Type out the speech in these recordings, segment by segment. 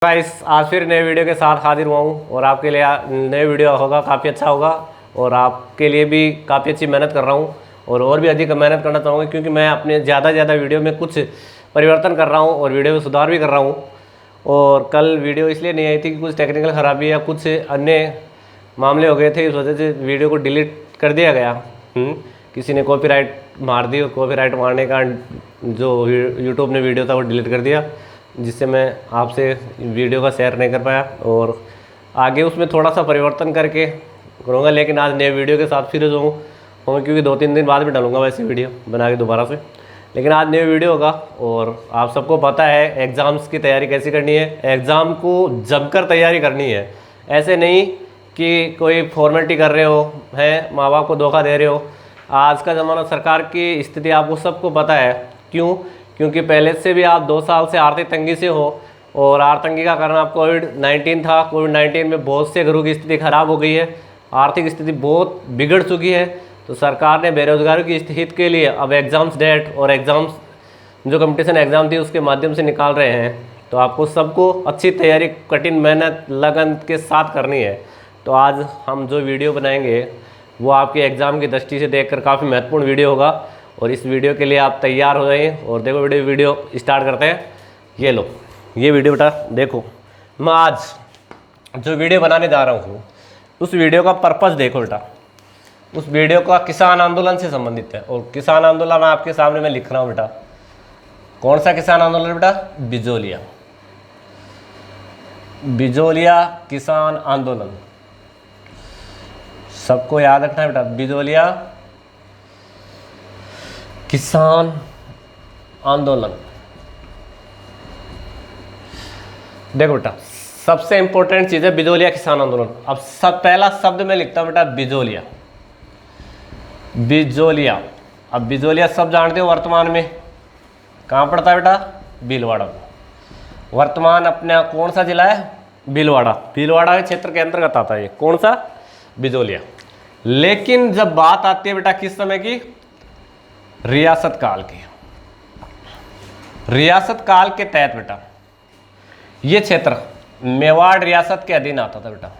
Guys आज फिर नए वीडियो के साथ हाजिर हुआ हूँ और आपके लिए नए वीडियो होगा काफ़ी अच्छा होगा और आपके लिए भी काफ़ी अच्छी मेहनत कर रहा हूँ और भी अधिक मेहनत करना चाहूँगा क्योंकि मैं अपने ज़्यादा वीडियो में कुछ परिवर्तन कर रहा हूँ और वीडियो में सुधार भी कर रहा हूँ। और कल वीडियो इसलिए नहीं आई थी कि कुछ टेक्निकल ख़राबी या कुछ अन्य मामले हो गए थे, इस वजह से वीडियो को डिलीट कर दिया गया। किसी ने कॉपीराइट मार दी और कॉपीराइट मारने का जो यूट्यूब ने वीडियो था वो डिलीट कर दिया, जिससे मैं आपसे वीडियो का शेयर नहीं कर पाया और आगे उसमें थोड़ा सा परिवर्तन करके करूँगा। लेकिन आज नए वीडियो के साथ फिर जो हूँ क्योंकि 2-3 दिन बाद में डालूंगा वैसे वीडियो बना के दोबारा से, लेकिन आज नई वीडियो होगा। और आप सबको पता है एग्ज़ाम्स की तैयारी कैसी करनी है, एग्ज़ाम को जमकर तैयारी करनी है। ऐसे नहीं कि कोई फॉर्मेलिटी कर रहे हो, हैं माँ बाप को धोखा दे रहे हो। आज का ज़माना, सरकार की स्थिति आपको सबको पता है, क्यों? क्योंकि पहले से भी आप 2 साल से आर्थिक तंगी से हो और आर्थिक तंगी का कारण आप कोविड-19 था। कोविड-19 में बहुत से घरों की स्थिति खराब हो गई है, आर्थिक स्थिति बहुत बिगड़ चुकी है। तो सरकार ने बेरोजगारों की हित के लिए अब एग्ज़ाम्स डेट और एग्ज़ाम्स जो कंपटीशन एग्ज़ाम थी उसके माध्यम से निकाल रहे हैं। तो आपको सबको अच्छी तैयारी, कठिन मेहनत, लगन के साथ करनी है। तो आज हम जो वीडियो बनाएंगे वो आपके एग्ज़ाम की दृष्टि से देखकर काफ़ी महत्वपूर्ण वीडियो होगा और इस वीडियो के लिए आप तैयार हो जाइए। और देखो वीडियो स्टार्ट करते हैं। ये लो, ये वीडियो बेटा देखो। मैं आज जो वीडियो बनाने जा रहा हूँ उस वीडियो का पर्पस देखो बेटा। उस वीडियो का किसान आंदोलन से संबंधित है और किसान आंदोलन आपके सामने मैं लिख रहा हूँ बेटा। कौन सा किसान आंदोलन बेटा? बिजोलिया, बिजोलिया किसान आंदोलन, सबको याद रखना है बेटा। बिजोलिया किसान आंदोलन। देखो बेटा, सबसे इंपॉर्टेंट चीज है बिजोलिया किसान आंदोलन। अब सब पहला शब्द मैं लिखता हूं बेटा बिजोलिया, बिजोलिया। अब बिजोलिया सब जानते हो वर्तमान में कहाँ पड़ता है बेटा? भीलवाड़ा। वर्तमान अपना कौन सा जिला है? भीलवाड़ा। भीलवाड़ा के क्षेत्र के अंतर्गत आता है ये। कौन सा? बिजोलिया। लेकिन जब बात आती है बेटा किस समय की? रियासत काल की। रियासत काल के तहत बेटा ये क्षेत्र मेवाड़ रियासत के अधीन आता था बेटा।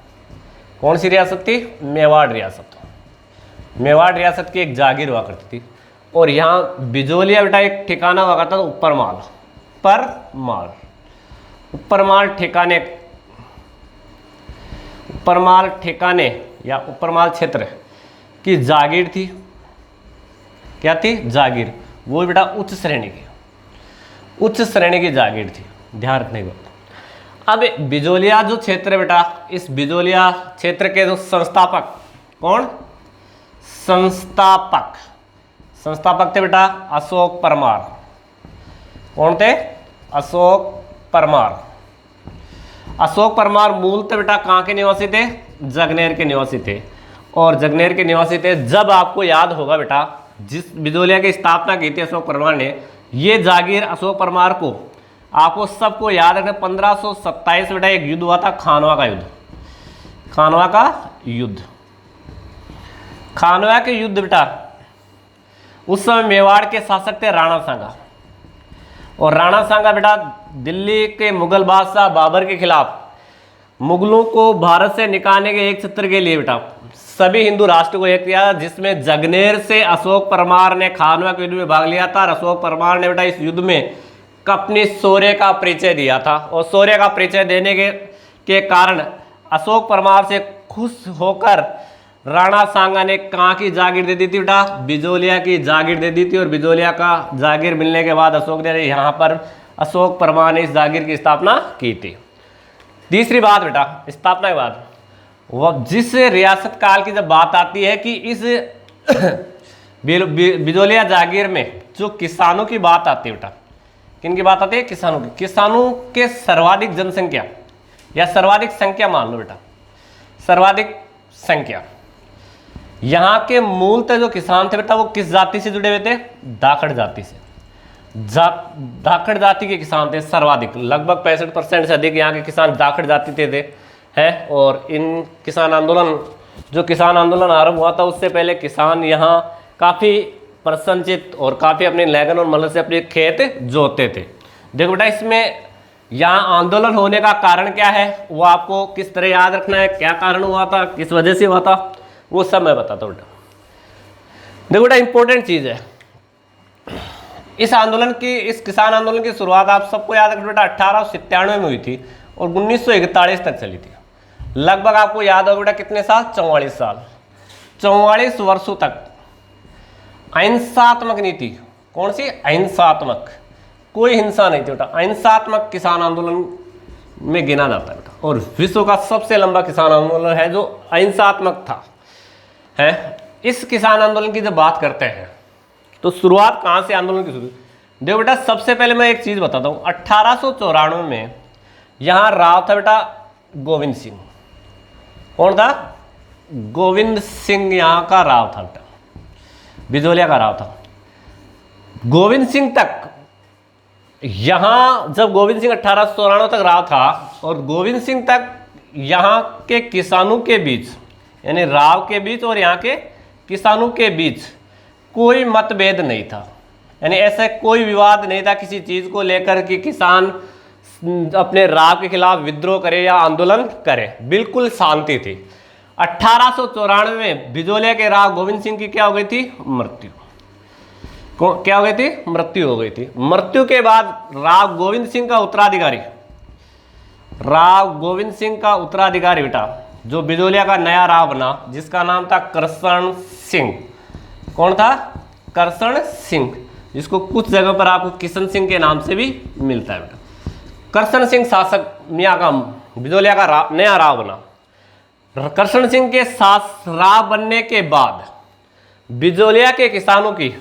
कौन सी रियासत थी? मेवाड़ रियासत। मेवाड़ रियासत की एक जागीर हुआ करती थी और यहाँ बिजोलिया बेटा एक ठिकाना हुआ करता था ऊपरमाल, परमाल, ऊपरमाल ठिकाने, ऊपरमाल ठिकाने या ऊपरमाल क्षेत्र की जागीर थी। क्या थी? जागीर। वो बेटा उच्च श्रेणी की, उच्च श्रेणी की जागीर थी, ध्यान रखने को। अब बिजोलिया जो क्षेत्र है बेटा, इस बिजोलिया क्षेत्र के जो संस्थापक, कौन? संस्थापक थे बेटा अशोक परमार। कौन थे? अशोक परमार। अशोक परमार मूलतः बेटा कहाँ के निवासी थे? जगनेर के निवासी थे। और जगनेर के निवासी थे। जब आपको याद होगा बेटा, जिस बिजोलिया की स्थापना की थी अशोक परमार ने, ये जागीर अशोक परमार को, आपको सबको याद रखना, 1527 बेटा एक युद्ध हुआ था, खानवा का युद्ध। खानवा का युद्ध, खानवा के युद्ध बेटा, उस समय मेवाड़ के शासक थे राणा सांगा। और राणा सांगा बेटा दिल्ली के मुगल बादशाह बाबर के खिलाफ मुगलों को भारत से निकालने के एक सत्र के लिए बेटा सभी हिंदू राष्ट्र को एक किया, जिसमें जगनेर से अशोक परमार ने खानवा के युद्ध में भाग लिया था। और अशोक परमार ने बेटा इस युद्ध में अपनी शौर्य का परिचय दिया था और शौर्य का परिचय देने के कारण अशोक परमार से खुश होकर राणा सांगा ने कहाँ की जागीर दे दी थी बेटा? बिजोलिया की जागीर दे दी थी। और बिजोलिया का जागीर मिलने के बाद अशोक ने यहाँ पर अशोक परमार ने इस जागीर की स्थापना की थी। तीसरी बात बेटा, स्थापना के बाद वह जिस रियासत काल की जब बात आती है कि इस बिजोलिया जागीर में जो किसानों की बात आती है बेटा, किन की बात आती है? किसानों की। किसानों के सर्वाधिक जनसंख्या या सर्वाधिक संख्या मान लो बेटा, सर्वाधिक संख्या। यहाँ के मूलतः जो किसान थे बेटा वो किस जाति से जुड़े हुए थे? धाकड़ जाति से। धाकड़ जाति के किसान थे सर्वाधिक, लगभग 65% से अधिक यहाँ के किसान धाकड़ जाति थे हैं। और इन किसान आंदोलन, जो किसान आंदोलन आरंभ हुआ था उससे पहले किसान यहाँ काफ़ी प्रसन्नचित और काफ़ी अपनी लगन और मेहनत से अपने खेत जोतते थे। देखो बेटा, इसमें यहाँ आंदोलन होने का कारण क्या है वो आपको किस तरह याद रखना है, क्या कारण हुआ था, किस वजह से हुआ था, वो सब मैं बताता हूँ बेटा। देखो बेटा इंपॉर्टेंट चीज़ है, इस आंदोलन की, इस किसान आंदोलन की शुरुआत आप सबको याद रखना बेटा 1897 में हुई थी और 1941 तक चली थी। लगभग आपको याद होगा बेटा कितने साल, 44 साल, 44 वर्षों तक अहिंसात्मक नीति, कौन सी, अहिंसात्मक, कोई हिंसा नहीं थी बेटा, अहिंसात्मक किसान आंदोलन में गिना जाता है बेटा, और विश्व का सबसे लंबा किसान आंदोलन है जो अहिंसात्मक था है। इस किसान आंदोलन की जब बात करते हैं तो शुरुआत कहाँ से आंदोलन की शुरू, देखो बेटा सबसे पहले मैं एक चीज़ बताता हूँ, 1894 में यहाँ राव था बेटा गोविंद सिंह, कौन था, गोविंद सिंह यहाँ का राव था बेटा, बिजोलिया का राव था। गोविंद सिंह तक यहाँ, जब गोविंद सिंह 1894 तक राव था और गोविंद सिंह तक यहाँ के किसानों के बीच, यानी राव के बीच और यहाँ के किसानों के बीच कोई मतभेद नहीं था, यानी ऐसा कोई विवाद नहीं था किसी चीज़ को लेकर कि किसान अपने राव के खिलाफ विद्रोह करे या आंदोलन करे, बिल्कुल शांति थी। 1894 में बिजोलिया के राव गोविंद सिंह की क्या हो गई थी, मृत्यु, क्या हो गई थी, मृत्यु हो गई थी। मृत्यु के बाद राव गोविंद सिंह का उत्तराधिकारी, राव गोविंद सिंह का उत्तराधिकारी बेटा जो बिजोलिया का नया राव बना, जिसका नाम था करशन सिंह, कौन था, करशन सिंह, जिसको कुछ जगह पर आपको किशन सिंह के नाम से भी मिलता है बेटा। करशन सिंह शासक मियाँ का बिजोलिया का नया राव बना। करशन सिंह के साथ राव बनने के बाद बिजोलिया के किसानों की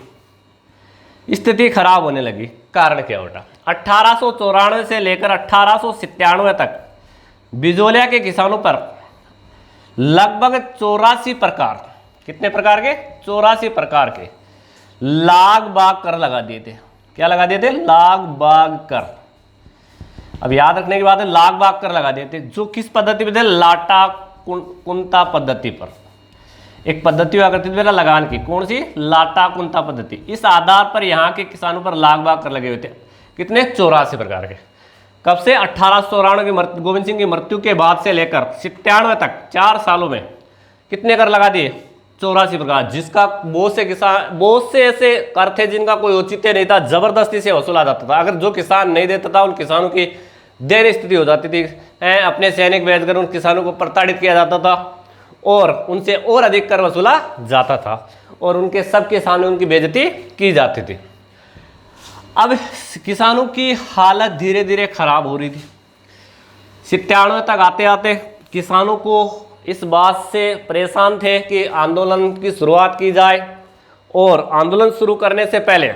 स्थिति खराब होने लगी। कारण क्या बेटा, 1894 से लेकर 1897 तक बिजोलिया के किसानों पर लगभग 84 प्रकार, कितने प्रकार के, 84 प्रकार के लाग बाग कर लगा दिए थे। क्या लगा दिए थे, लाग बाग कर। अब याद रखने की बात है, लाग बाग कर लगा दिए थे, जो किस पद्धति पे थे, लाटा कुंता पद्धति पर। एक पद्धति हुआ करती थी लगान की, कौन सी, लाटा कुंता पद्धति। इस आधार पर यहाँ के किसानों पर लाग बाग कर लगे हुए थे, कितने, 84 प्रकार के। कब से, 1894 की गोविंद सिंह की मृत्यु के बाद से लेकर 97 तक 4 सालों में कितने कर लगा दिए, 84 प्रकार। जिसका बहुत से किसान, बहुत से ऐसे कर थे जिनका कोई औचित्य नहीं था, जबरदस्ती से वसूला जाता था। अगर जो किसान नहीं देता था उन किसानों की दयनीय स्थिति हो जाती थी, अपने सैनिक भेजकर उन किसानों को प्रताड़ित किया जाता था और उनसे और अधिक कर वसूला जाता था और उनके सबके सामने उनकी बेइज्जती की जाती थी। अब किसानों की हालत धीरे धीरे खराब हो रही थी। 97 तक आते आते किसानों को इस बात से परेशान थे कि आंदोलन की शुरुआत की जाए, और आंदोलन शुरू करने से पहले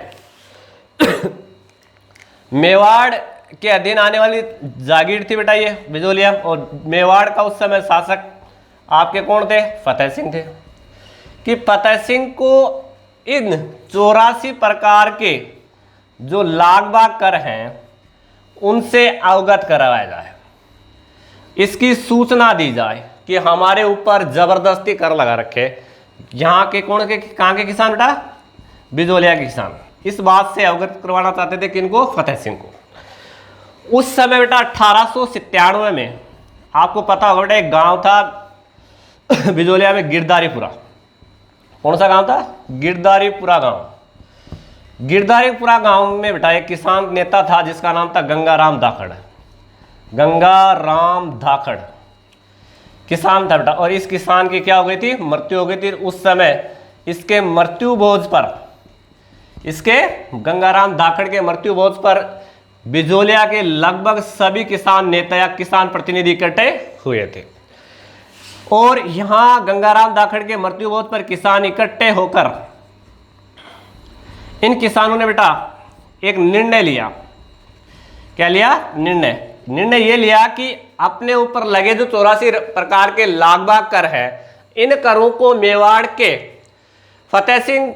मेवाड़ के अधीन आने वाली जागीर थी बेटा ये बिजोलिया, और मेवाड़ का उस समय शासक आपके कौन थे, फतेह सिंह थे। कि फतेह सिंह को इन 84 प्रकार के जो लाग बाग कर हैं उनसे अवगत कराया जाए, इसकी सूचना दी जाए कि हमारे ऊपर जबरदस्ती कर लगा रखे। यहाँ के कौन के, कहाँ के किसान बेटा, बिजोलिया के किसान। इस बात से अवगत करवाना चाहते थे किनको, फतेह सिंह को। उस समय बेटा 1897 में आपको पता होगा बेटा एक गांव था बिजोलिया में, गिरधारीपुरा। कौन सा गांव था, गिरधारीपुरा गांव। गिरधारीपुरा गांव में बेटा एक किसान नेता था जिसका नाम था गंगाराम धाकड़। गंगाराम धाकड़ किसान था बेटा, और इस किसान की क्या हो गई थी, मृत्यु हो गई थी। उस समय इसके मृत्यु भोज पर, इसके गंगाराम धाकड़ के मृत्यु भोज पर बिजोलिया के लगभग सभी किसान नेता या किसान प्रतिनिधि इकट्ठे हुए थे। और यहां गंगाराम धाकड़ के मृत्यु भोज पर किसान इकट्ठे होकर इन किसानों ने बेटा एक निर्णय लिया। क्या लिया, निर्णय ये लिया कि अपने ऊपर लगे जो 84 प्रकार के लाग बाग कर है, इन करों को मेवाड़ के फतेह सिंह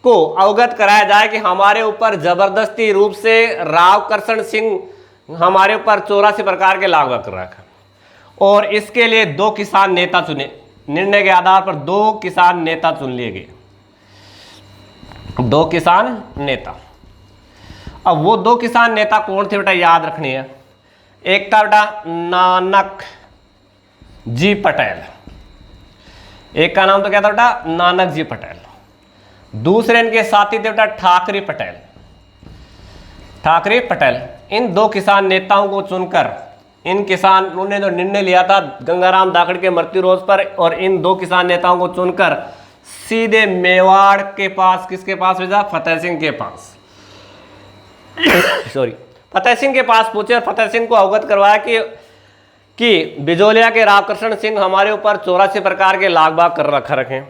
को अवगत कराया जाए कि हमारे ऊपर जबरदस्ती रूप से राव करशन सिंह हमारे ऊपर 84 प्रकार के लाग बाग कर रखा। और इसके लिए 2 किसान नेता चुने। निर्णय के आधार पर 2 किसान नेता चुन लिए गए, 2 किसान नेता। अब वो दो किसान नेता कौन थे बेटा, याद रखनी है। एक था बेटा नानक जी पटेल, एक का नाम तो क्या था बेटा, नानक जी पटेल। दूसरे इनके साथी थे बेटा ठाकरे पटेल, ठाकरे पटेल। इन दो किसान नेताओं को चुनकर इन किसान उन्होंने जो निर्णय लिया था गंगाराम धाकड़ के मृत्यु रोज पर, और इन दो किसान नेताओं को चुनकर सीधे मेवाड़ के पास, किसके पास भेजा, फतेह सिंह के पास सॉरी, फतेह सिंह के पास पूछे और फतेह सिंह को अवगत करवाया कि बिजोलिया के रावकृष्ण सिंह हमारे ऊपर 84 प्रकार के लाग बाग कर रखे।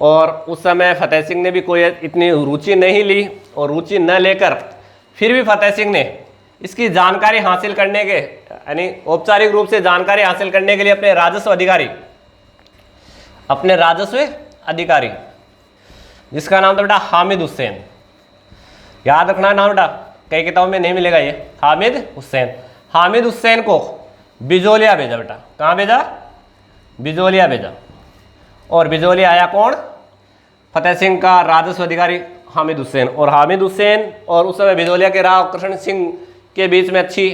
और उस समय फतेह सिंह ने भी कोई इतनी रुचि नहीं ली, और रुचि न लेकर फिर भी फतेह सिंह ने इसकी जानकारी हासिल करने के, यानी औपचारिक रूप से जानकारी हासिल करने के लिए अपने राजस्व अधिकारी जिसका नाम था बेटा हामिद हुसैन, याद रखना नाम बेटा, कई किताबों में नहीं मिलेगा ये, हामिद हुसैन को बिजोलिया भेजा बेटा। कहाँ भेजा, बिजोलिया भेजा। और बिजोलिया आया कौन, फतेह सिंह का राजस्व अधिकारी हामिद हुसैन। और हामिद हुसैन और उस समय बिजोलिया के राव कृष्ण सिंह के बीच में अच्छी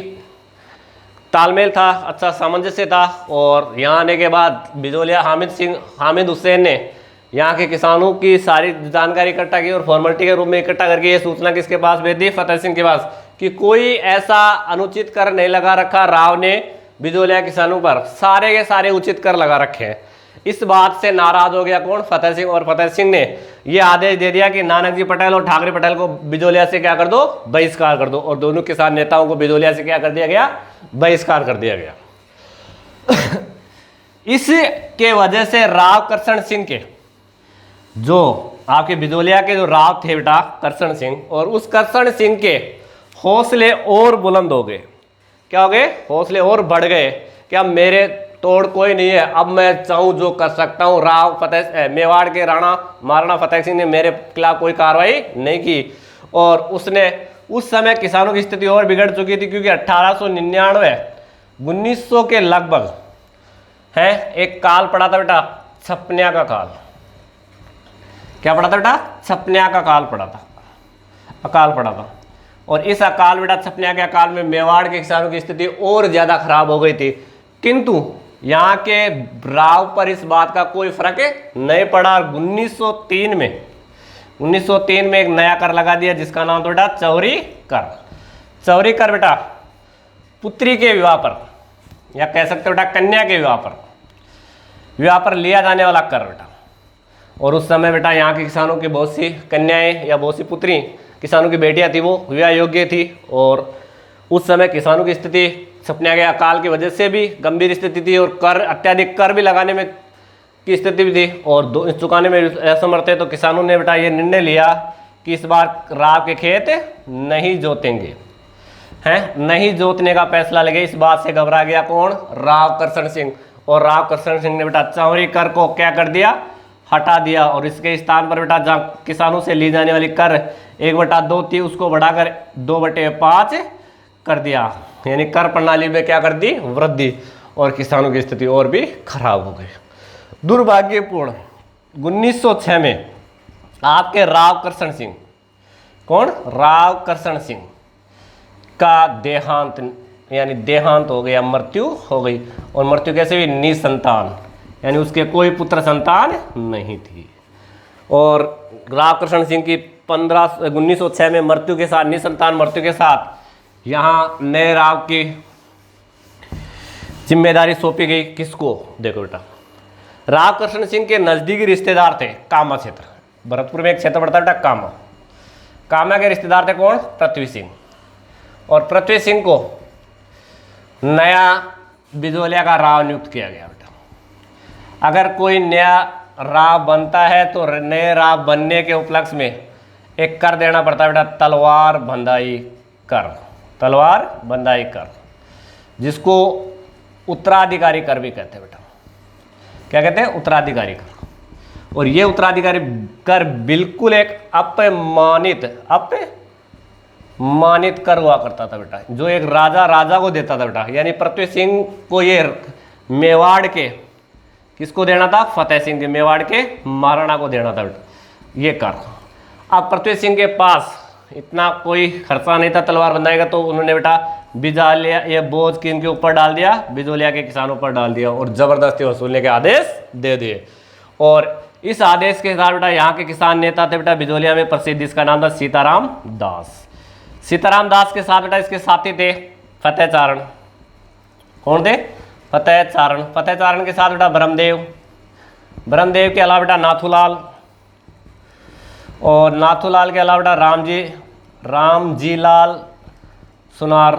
तालमेल था, अच्छा सामंजस्य था। और यहाँ आने के बाद बिजोलिया हामिद हुसैन ने यहाँ के किसानों की सारी जानकारी इकट्ठा की और फॉर्मेलिटी के रूप में इकट्ठा करके ये सूचना किसके पास भेज दी, फतेह सिंह के पास, कि कोई ऐसा अनुचित कर नहीं लगा रखा राव ने बिजोलिया किसानों पर, सारे के सारे उचित कर लगा रखे हैं। इस बात से नाराज हो गया कौन, फतेह सिंह। और फतेह सिंह ने यह आदेश दे दिया कि नानक जी पटेल और ठाकरे पटेल को बिजोलिया से क्या कर दो, बहिष्कार कर दो। और दोनों किसान नेताओं को बिजोलिया से क्या कर दिया गया, बहिष्कार कर दिया गया। इसके वजह से राव कृष्ण सिंह के, जो आपके बिजोलिया के जो राव थे बेटा कृष्ण सिंह, और उस कृष्ण सिंह के हौसले और बुलंद हो गए। क्या हो गए, हौसले और बढ़ गए कि अब मेरे तोड़ कोई नहीं है, अब मैं चाहूँ जो कर सकता हूँ। मेवाड़ के राणा महाराणा फतेह सिंह ने मेरे खिलाफ कोई कार्रवाई नहीं की। और उसने उस समय किसानों की स्थिति और बिगड़ चुकी थी, क्योंकि 1899 1900 के लगभग है एक काल पड़ा था बेटा, छपनिया का काल। क्या पड़ा था बेटा, छपनिया का काल पड़ा था, अकाल पड़ा था। और इस अकाल बेटा छपनिया के अकाल में मेवाड़ के किसानों की स्थिति और ज्यादा खराब हो गई थी। किंतु यहाँ के राव पर इस बात का कोई फर्क नहीं पड़ा। 1903 में एक नया कर लगा दिया जिसका नाम तो बेटा चौरी कर। चौरी कर बेटा पुत्री के विवाह पर, या कह सकते बेटा कन्या के विवाह पर लिया जाने वाला कर बेटा। और उस समय बेटा यहाँ के किसानों की बहुत सी कन्याएं या बहुत सी पुत्री किसानों की बेटियां थी, वो विवाह योग्य थी। और उस समय किसानों की स्थिति छपनिया के अकाल की वजह से भी गंभीर स्थिति थी, और कर अत्याधिक कर भी लगाने में की स्थिति भी थी, और चुकाने में असमर्थ थे। तो किसानों ने बेटा ये निर्णय लिया कि इस बार राव के खेत नहीं जोतेंगे, हैं, नहीं जोतने का फैसला ले गए। इस बात से घबरा गया कौन, राव कृष्ण सिंह। और राव कृष्ण सिंह ने बेटा चौरी कर को क्या कर दिया, हटा दिया। और इसके स्थान पर बेटा जहाँ किसानों से ली जाने वाली कर 1/2 थी, उसको बढ़ाकर 2/5 कर दिया। यानी कर प्रणाली में क्या कर दी, वृद्धि। और किसानों की स्थिति और भी खराब हो गई। दुर्भाग्यपूर्ण 1906 में आपके राव कृष्ण सिंह, कौन, राव कृष्ण सिंह का देहांत, यानी देहांत हो गया, मृत्यु हो गई। और मृत्यु कैसे हुई, निसंतान, यानी उसके कोई पुत्र संतान नहीं थी। और राव कृष्ण सिंह की 1906 में मृत्यु के साथ, निसंतान मृत्यु के साथ, यहाँ नए राव की जिम्मेदारी सौंपी गई। किसको, देखो बेटा, राव कृष्ण सिंह के नजदीकी रिश्तेदार थे कामा क्षेत्र, भरतपुर में एक क्षेत्र पड़ता है बेटा कामा के रिश्तेदार थे कौन, पृथ्वी सिंह। और पृथ्वी सिंह को नया बिजोलिया का राव नियुक्त किया गया बेटा। अगर कोई नया राव बनता है तो नए राव बनने के उपलक्ष्य में एक कर देना पड़ता है बेटा, तलवार बंधाई कर, जिसको उत्तराधिकारी कर भी कहते हैं बेटा। क्या कहते हैं, उत्तराधिकारी कर। और ये उत्तराधिकारी कर बिल्कुल एक अपमानित कर हुआ करता था बेटा, जो एक राजा को देता था बेटा। यानी पृथ्वी सिंह को ये मेवाड़ के, किसको देना था, फतेह सिंह के, मेवाड़ के महाराणा को देना था बेटा ये कर। अब पृथ्वी सिंह के पास इतना कोई खर्चा नहीं था तलवार बनाएगा, तो उन्होंने बेटा बिजोलिया ये बोझ किनके ऊपर डाल दिया, बिजोलिया के किसानों पर डाल दिया और जबरदस्ती वसूलने के आदेश दे दिए। और इस आदेश के साथ बेटा यहाँ के किसान नेता थे बेटा बिजोलिया में प्रसिद्ध, इसका नाम था सीताराम दास। सीताराम दास के साथ बेटा इसके साथी थे फतेह चारण। कौन थे? फतेह चारण। फतेह चारण के साथ बेटा ब्रह्मदेव। ब्रह्मदेव के अलावा बेटा नाथूलाल, और नाथूलाल के अलावा बेटा रामजी लाल सुनार।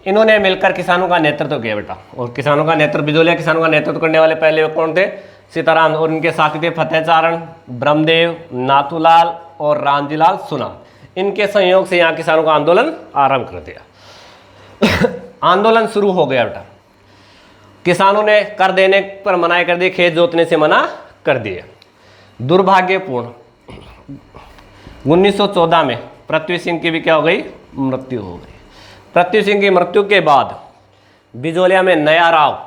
इन्होंने मिलकर किसानों का नेतृत्व किया बेटा। और किसानों का नेतृत्व, बिजोलिया किसानों का नेतृत्व करने वाले पहले कौन थे? सीताराम। और इनके साथी थे फतेह चारण, ब्रह्मदेव, नाथूलाल और रामजी लाल सुनार। इनके संयोग से यहाँ किसानों का आंदोलन आरंभ कर दिया। आंदोलन शुरू हो गया बेटा। किसानों ने कर देने पर मनाही कर दी, खेत जोतने से मना कर दिए। दुर्भाग्यपूर्ण 1914 में पृथ्वी सिंह की भी क्या हो गई? मृत्यु हो गई। पृथ्वी सिंह की मृत्यु के बाद बिजोलिया में नया राव,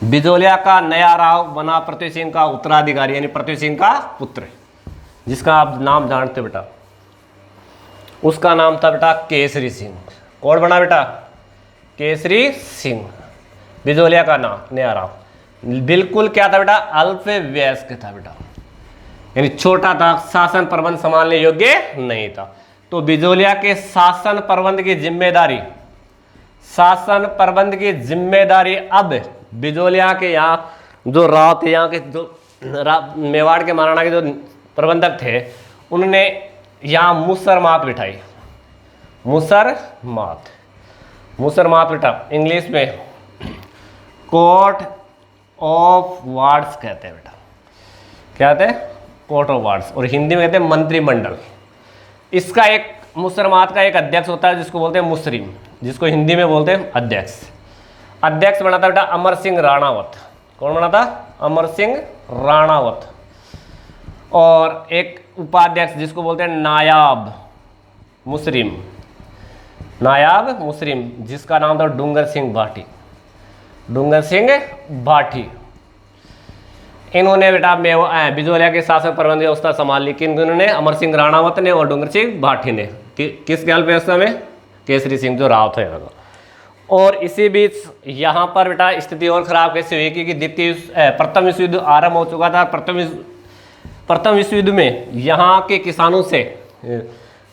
बिजोलिया का नया राव बना पृथ्वी सिंह का उत्तराधिकारी, यानी पृथ्वी सिंह का पुत्र, जिसका आप नाम जानते बेटा। उसका नाम था बेटा केसरी सिंह। कौन बना बेटा? केसरी सिंह। बिजोलिया का नाम नया राव। बिल्कुल क्या था बेटा? अल्प वयस्क था बेटा, यानी छोटा था, शासन प्रबंध संभालने योग्य नहीं था। तो बिजोलिया के शासन प्रबंध की जिम्मेदारी अब बिजोलिया के यहाँ जो राव थे, यहाँ के जो मेवाड़ के महाराणा के जो प्रबंधक थे, उन्होंने यहाँ मुसरमात बिठाई। मुसरमात बेटा इंग्लिश में कोर्ट ऑफ वार्ड्स कहते हैं बेटा। क्या कहते हैं? Court of wards. और हिंदी में कहते हैं मंत्रिमंडल। इसका एक मुसरमात का एक अध्यक्ष होता है जिसको बोलते हैं मुसरिम, जिसको हिंदी में बोलते हैं अध्यक्ष। अध्यक्ष बना था बेटा अमर सिंह राणावत। कौन बना था? अमर सिंह राणावत। और एक उपाध्यक्ष जिसको बोलते हैं नायाब मुसरिम, जिसका नाम था डूंगर सिंह भाटी। इन्होंने बेटा बिजोलिया के शासन प्रबंध व्यवस्था संभाल ली। किन इन्होंने? अमर सिंह राणावत ने और डूंगर सिंह भाटी ने। किस काल व्यवस्था में? केसरी सिंह जो राव थे यहाँ का। और इसी बीच यहाँ पर बेटा स्थिति और खराब कैसे हुई कि प्रथम विश्व युद्ध आरंभ हो चुका था। प्रथम विश्व युद्ध में यहाँ के किसानों से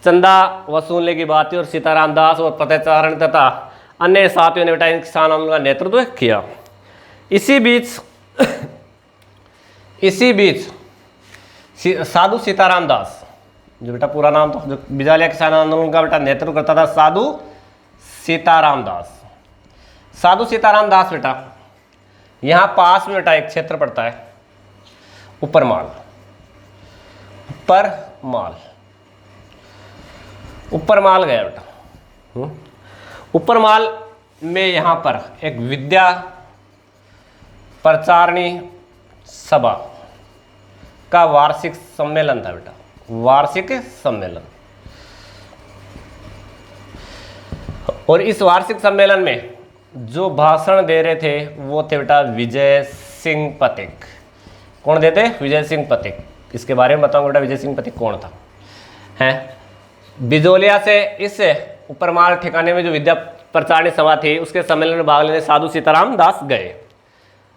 चंदा वसूलने की बात थी, और सीताराम दास और फतेह चारण तथा अन्य साथियों ने बेटा इन किसान आंदोलन का नेतृत्व किया। इसी बीच साधु सीताराम दास, जो बेटा पूरा नाम था, जो बिजोलिया किसान आंदोलन का बेटा नेतृत्व करता था, साधु सीताराम दास बेटा यहाँ पास में बेटा एक क्षेत्र पड़ता है ऊपरमाल गया बेटा। ऊपरमाल में यहाँ पर एक विद्या प्रचारणी सभा का वार्षिक सम्मेलन था बेटा, वार्षिक सम्मेलन। और इस वार्षिक सम्मेलन में जो भाषण दे रहे थे वो थे बेटा विजय सिंह पथिक। कौन देते? विजय सिंह पथिक। इसके बारे में बताऊंगा बेटा विजय सिंह पथिक कौन था। हैं बिजोलिया से इस ऊपरमाल ठिकाने में जो विद्या प्रचारणी सभा थी उसके सम्मेलन में भाग लेने साधु सीताराम दास गए।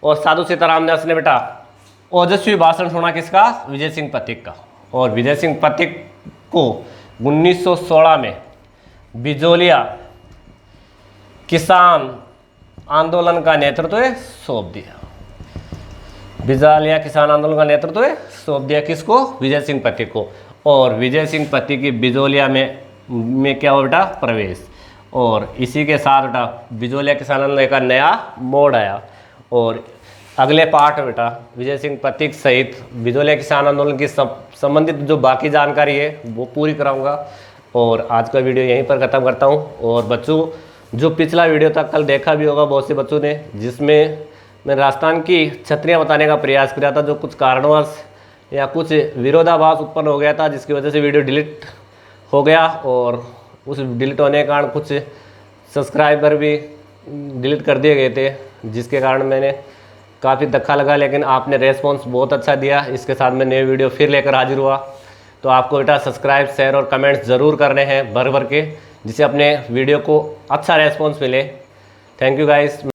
और साधु सीताराम दास ने बेटा ओजस्वी भाषण सुना किसका? विजय सिंह पथिक का। और विजय सिंह पथिक को 1916 में बिजोलिया किसान आंदोलन का नेतृत्व सौंप दिया। बिजोलिया किसान आंदोलन का नेतृत्व सौंप दिया किसको? विजय सिंह पथिक को। और विजय सिंह पथिक की बिजोलिया में क्या हो बेटा? प्रवेश। और इसी के साथ बेटा बिजोलिया किसान आंदोलन का नया मोड़ आया। और अगले पार्ट बेटा विजय सिंह पथिक सहित बिजोलिया किसान आंदोलन की संबंधित जो बाकी जानकारी है वो पूरी कराऊंगा। और आज का वीडियो यहीं पर ख़त्म करता हूँ। और बच्चों जो पिछला वीडियो था कल देखा भी होगा बहुत से बच्चों ने, जिसमें मैंने राजस्थान की छतरियाँ बताने का प्रयास किया था, जो कुछ कारणवश या कुछ विरोधाभास उत्पन्न हो गया था जिसकी वजह से वीडियो डिलीट हो गया। और उस डिलीट होने के कारण कुछ सब्सक्राइबर भी डिलीट कर दिए गए थे, जिसके कारण मैंने काफ़ी धक्का लगा, लेकिन आपने रेस्पॉन्स बहुत अच्छा दिया। इसके साथ मैं नई वीडियो फिर लेकर हाजिर हुआ। तो आपको बेटा सब्सक्राइब, शेयर और कमेंट्स ज़रूर करने हैं भर भर के, जिससे अपने वीडियो को अच्छा रेस्पॉन्स मिले। Thank you guys.